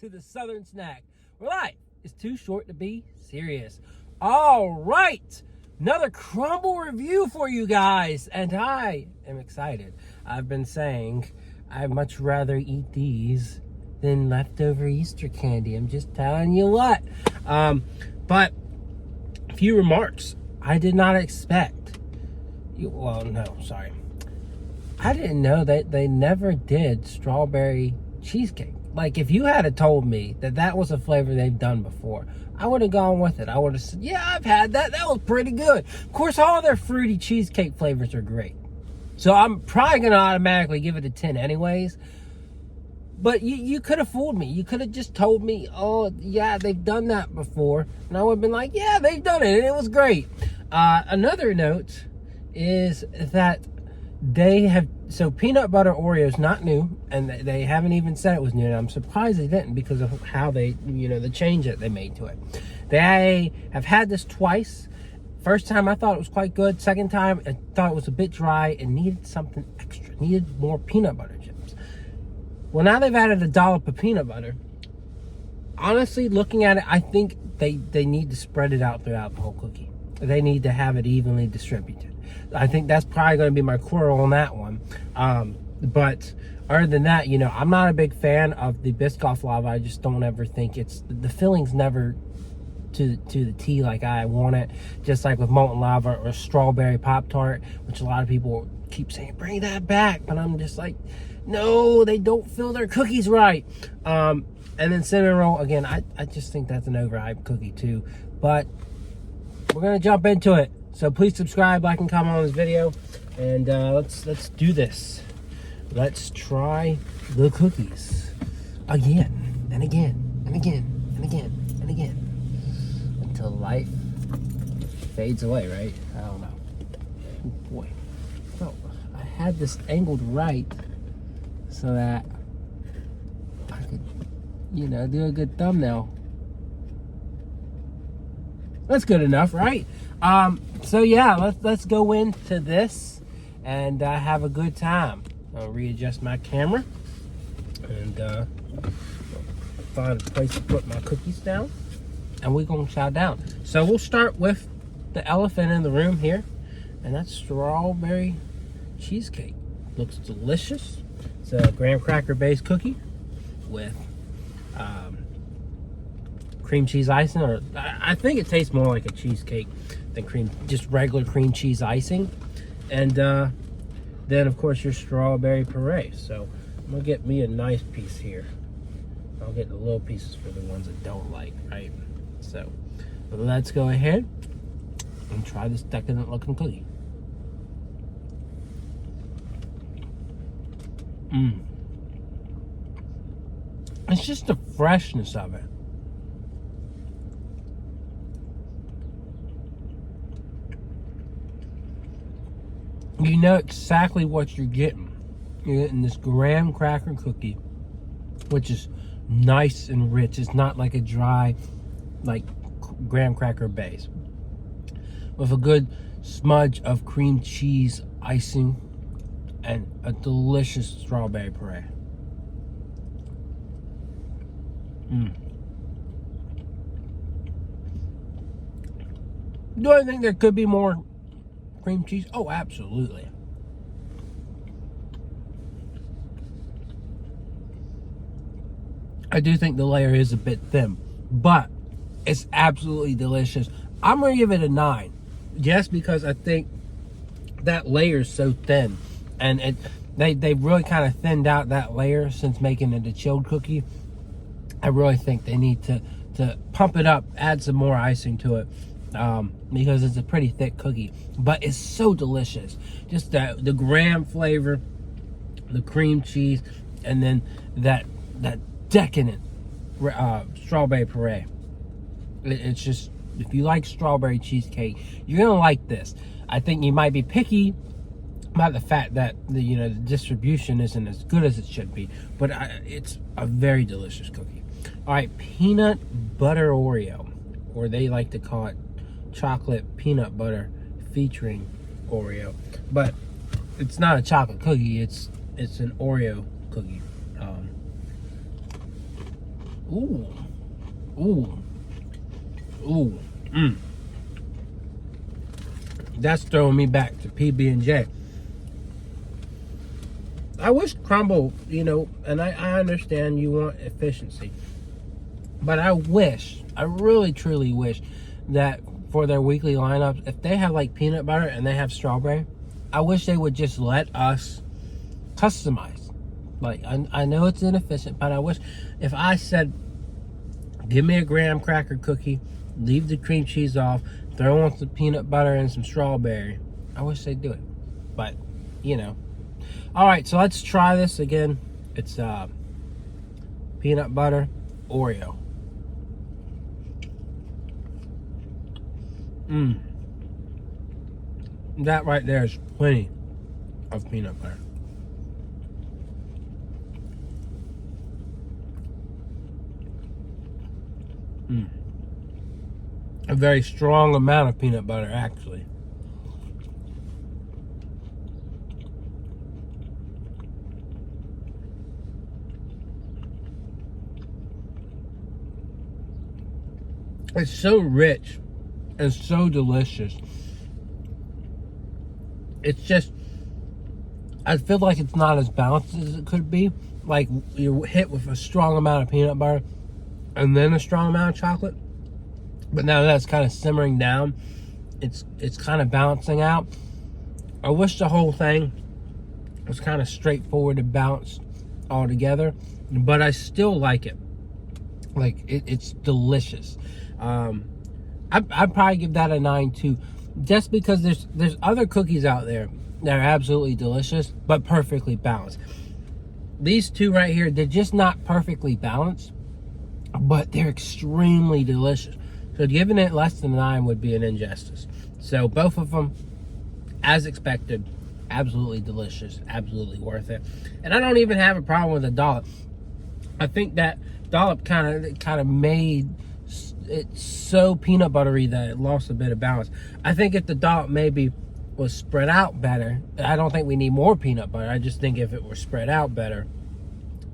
to the Southern Snack, where life is too short to be serious. All right, another Crumbl review for you guys, and I am excited. I've been saying I'd much rather eat these than leftover Easter candy. I'm just telling you what. But a few remarks. I did not expect. I didn't know that they never did strawberry cheesecake. Like, if you had told me that that was a flavor they've done before, I would have gone with it. I would have said, yeah, I've had that. That was pretty good. Of course, all their fruity cheesecake flavors are great. So I'm probably going to automatically give it a 10 anyways. But you could have fooled me. You could have just told me, oh, yeah, they've done that before. And I would have been like, yeah, they've done it, and it was great. Another note is that they have, so peanut butter Oreo is not new, and they haven't even said it was new, and I'm surprised they didn't because of how they, the change that they made to it. They have had this twice. First time I thought it was quite good. Second time I thought it was a bit dry and needed something extra, needed more peanut butter chips. Well, now they've added a dollop of peanut butter. Honestly, looking at it, I think they need to spread it out throughout the whole cookie. They need to have it evenly distributed. I think that's probably going to be my quarrel on that one. But other than that, I'm not a big fan of the Biscoff lava. I just don't ever think the filling's never to the T like I want it. Just like with molten lava or strawberry Pop-Tart, which a lot of people keep saying, bring that back. But I'm just like, no, they don't fill their cookies right. And then cinnamon roll, again, I just think that's an overhyped cookie too. But we're going to jump into it. So please subscribe, like, and comment on this video, and let's do this. Let's try the cookies again and again and again and again and again until life fades away, right? I don't know. Oh boy. So I had this angled right so that I could, do a good thumbnail. That's good enough, right? So yeah, let's go into this and have a good time. I'll readjust my camera and find a place to put my cookies down, and we're gonna chow down. So we'll start with the elephant in the room here, and that's strawberry cheesecake. Looks delicious. It's a graham cracker based cookie with cream cheese icing, or I think it tastes more like a cheesecake than just regular cream cheese icing. And then of course your strawberry puree. So I'm gonna get me a nice piece here. I'll get the little pieces for the ones that don't like, right? So let's go ahead and try this decadent looking cookie. It's just the freshness of it. You know exactly what you're getting. You're getting this graham cracker cookie, which is nice and rich. It's not like a dry, like graham cracker base, with a good smudge of cream cheese icing and a delicious strawberry puree. Do I think there could be more cream cheese? Oh, absolutely. I do think the layer is a bit thin, but it's absolutely delicious. I'm gonna give it a 9, just because I think that layer is so thin, and they really kind of thinned out that layer since making it a chilled cookie. I really think they need to pump it up, add some more icing to it. Because it's a pretty thick cookie, but it's so delicious. Just the graham flavor, the cream cheese, and then that decadent strawberry puree. It's just, if you like strawberry cheesecake, you're gonna like this. I think you might be picky about the fact that the distribution isn't as good as it should be, but it's a very delicious cookie. All right, peanut butter Oreo, or they like to call it chocolate peanut butter featuring Oreo, but it's not a chocolate cookie. It's an Oreo cookie. Ooh. Ooh. Ooh. Mm. That's throwing me back to PB&J. I wish Crumbl, you know, and I understand you want efficiency, but I really truly wish that for their weekly lineups, if they have like peanut butter and they have strawberry, I wish they would just let us customize. Like, I know it's inefficient, but I wish if I said, give me a graham cracker cookie, leave the cream cheese off, throw on some peanut butter and some strawberry, I wish they'd do it. But, you know. All right, so let's try this again. It's peanut butter Oreo. That right there is plenty of peanut butter. A very strong amount of peanut butter, actually. It's so rich and so delicious. It's just, I feel like it's not as balanced as it could be. Like, you're hit with a strong amount of peanut butter and then a strong amount of chocolate. But now that's kind of simmering down, it's kind of balancing out. I wish the whole thing was kind of straightforward and balanced all together, but I still like it. Like, it's delicious. I'd probably give that a 9 too, just because there's other cookies out there that are absolutely delicious but perfectly balanced. These two right here, they're just not perfectly balanced, but they're extremely delicious. So giving it less than 9 would be an injustice. So both of them, as expected, absolutely delicious, absolutely worth it. And I don't even have a problem with the dollop. I think that dollop kind of made it so peanut buttery that it lost a bit of balance. I think if the dollop maybe was spread out better, I don't think we need more peanut butter. I just think if it were spread out better,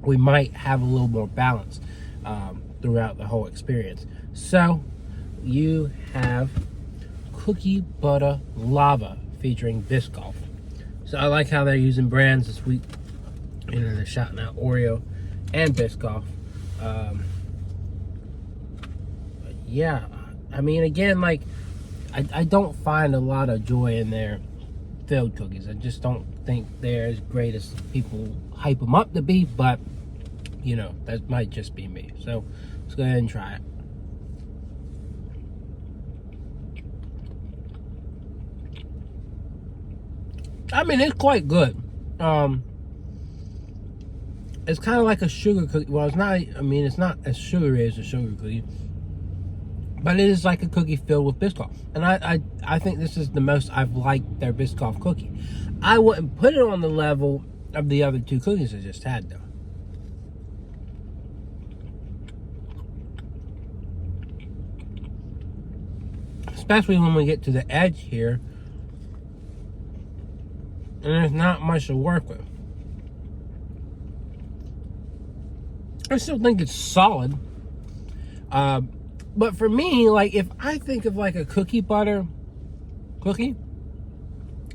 we might have a little more balance throughout the whole experience. So you have cookie butter lava featuring Biscoff. So I like how they're using brands this week. You know, they're shouting out Oreo and Biscoff. Yeah, I mean, again, like, I don't find a lot of joy in their filled cookies. I just don't think they're as great as people hype them up to be, but, you know, that might just be me. So let's go ahead and try it. I mean, it's quite good. It's kind of like a sugar cookie. Well, it's not, I mean, it's not as sugary as a sugar cookie, but it is like a cookie filled with Biscoff. And I think this is the most I've liked their Biscoff cookie. I wouldn't put it on the level of the other two cookies I just had, though. Especially when we get to the edge here, and there's not much to work with. I still think it's solid. But for me, like, if I think of like a cookie butter cookie,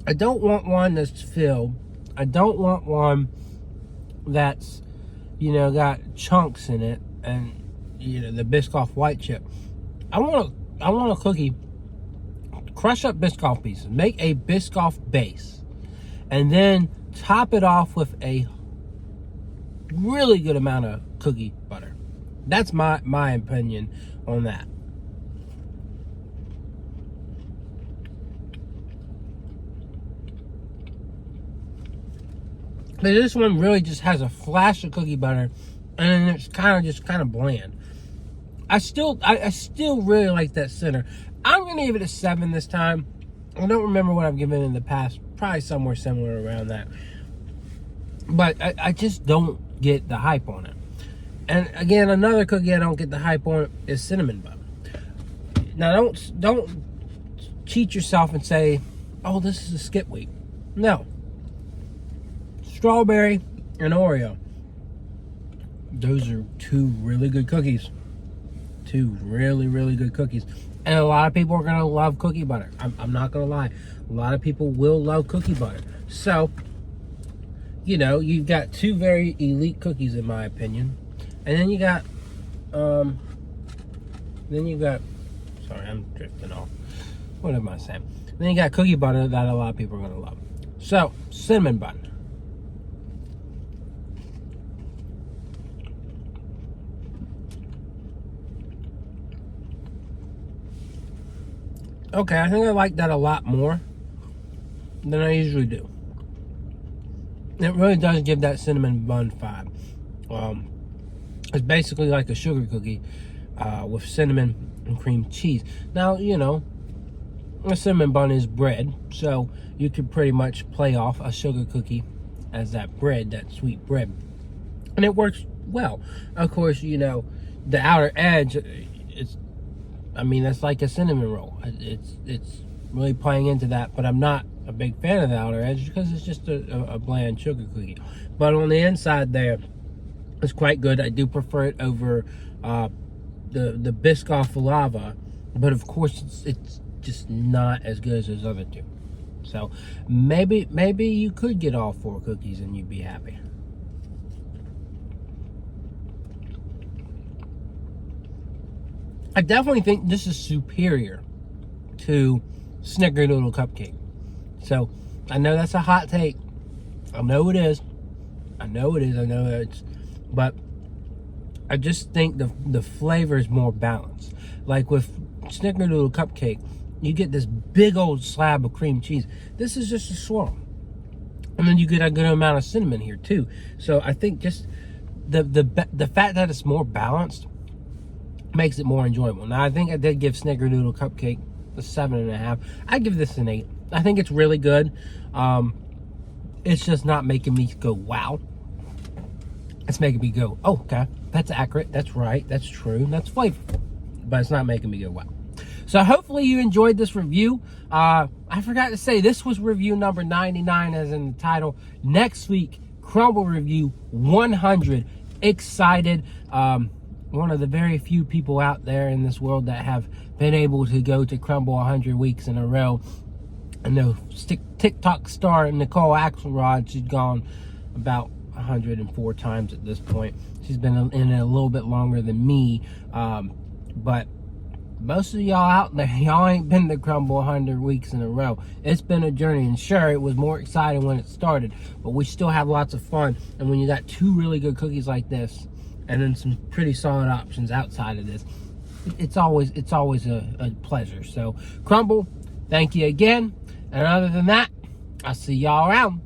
I don't want one that's filled. I don't want one that's, you know, got chunks in it and, you know, the Biscoff white chip. I want a cookie, crush up Biscoff pieces, make a Biscoff base, and then top it off with a really good amount of cookie butter. That's my opinion on that. But this one really just has a flash of cookie butter, and it's kind of bland. I still really like that center. I'm gonna give it a 7 this time. I don't remember what I've given in the past. Probably somewhere similar around that. But I just don't get the hype on it. And again, another cookie I don't get the hype on is cinnamon bun. Now, don't cheat yourself and say, oh, this is a skip week. No. Strawberry and Oreo. Those are two really good cookies. Two really, really good cookies. And a lot of people are going to love cookie butter. I'm not going to lie. A lot of people will love cookie butter. So, you know, you've got two very elite cookies in my opinion. And then you got, sorry, I'm drifting off. What am I saying? Then you got cookie butter that a lot of people are going to love. So, cinnamon bun. Okay, I think I like that a lot more than I usually do. It really does give that cinnamon bun vibe. It's basically like a sugar cookie with cinnamon and cream cheese. Now, you know, a cinnamon bun is bread, so you could pretty much play off a sugar cookie as that bread, that sweet bread. And it works well. Of course, you know, the outer edge, that's like a cinnamon roll. It's really playing into that, but I'm not a big fan of the outer edge because it's just a bland sugar cookie. But on the inside there, it's quite good. I do prefer it over the Biscoff lava, but of course it's just not as good as those other two. So maybe you could get all 4 cookies and you'd be happy. I definitely think this is superior to Snickerdoodle cupcake. So I know that's a hot take. I know it is. But I just think the flavor is more balanced. Like with Snickerdoodle cupcake, you get this big old slab of cream cheese. This is just a swirl. And then you get a good amount of cinnamon here too. So I think just the fact that it's more balanced makes it more enjoyable. Now I think I did give Snickerdoodle cupcake a 7.5. I give this an 8. I think it's really good. It's just not making me go wow. It's making me go, oh, okay, that's accurate, that's right, that's true, that's flavorful. But it's not making me go wow. So hopefully you enjoyed this review. I forgot to say, this was review number 99 as in the title. Next week, Crumbl review 100. Excited. One of the very few people out there in this world that have been able to go to Crumbl 100 weeks in a row. And the TikTok star Nicole Axelrod, she's gone about 104 times at this point. She's been in it a little bit longer than me. But most of y'all out there, y'all ain't been to Crumbl 100 weeks in a row. It's been a journey, and sure, it was more exciting when it started, but we still have lots of fun. And when you got 2 really good cookies like this, and then some pretty solid options outside of this, it's always a pleasure. So Crumbl, thank you again. And other than that, I'll see y'all around.